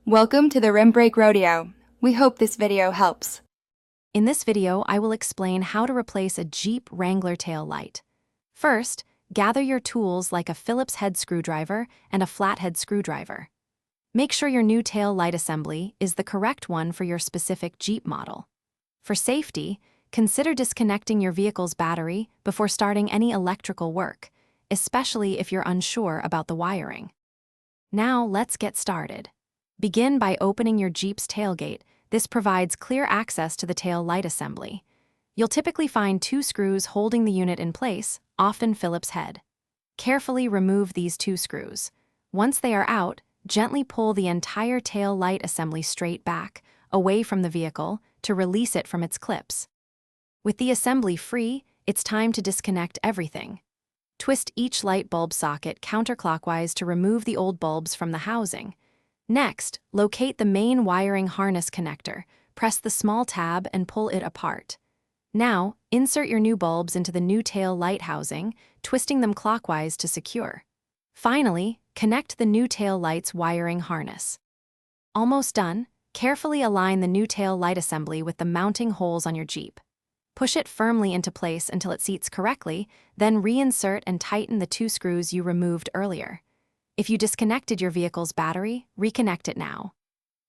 Welcome to the Rim Brake Rodeo. We hope this video helps. In this video, I will explain how to replace a Jeep Wrangler tail light. First, gather your tools like a Phillips head screwdriver and a flathead screwdriver. Make sure your new tail light assembly is the correct one for your specific Jeep model. For safety, consider disconnecting your vehicle's battery before starting any electrical work, especially if you're unsure about the wiring. Now, let's get started. Begin by opening your Jeep's tailgate. This provides clear access to the tail light assembly. You'll typically find two screws holding the unit in place, often Phillips head. Carefully remove these two screws. Once they are out, gently pull the entire tail light assembly straight back, away from the vehicle, to release it from its clips. With the assembly free, it's time to disconnect everything. Twist each light bulb socket counterclockwise to remove the old bulbs from the housing. Next, locate the main wiring harness connector, press the small tab and pull it apart. Now, insert your new bulbs into the new tail light housing, twisting them clockwise to secure. Finally, connect the new tail light's wiring harness. Almost done, carefully align the new tail light assembly with the mounting holes on your Jeep. Push it firmly into place until it seats correctly, then reinsert and tighten the two screws you removed earlier. If you disconnected your vehicle's battery, reconnect it now.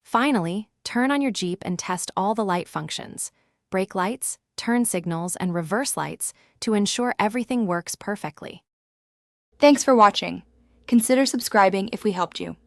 Finally, turn on your Jeep and test all the light functions, brake lights, turn signals, and reverse lights to ensure everything works perfectly. Thanks for watching. Consider subscribing if we helped you.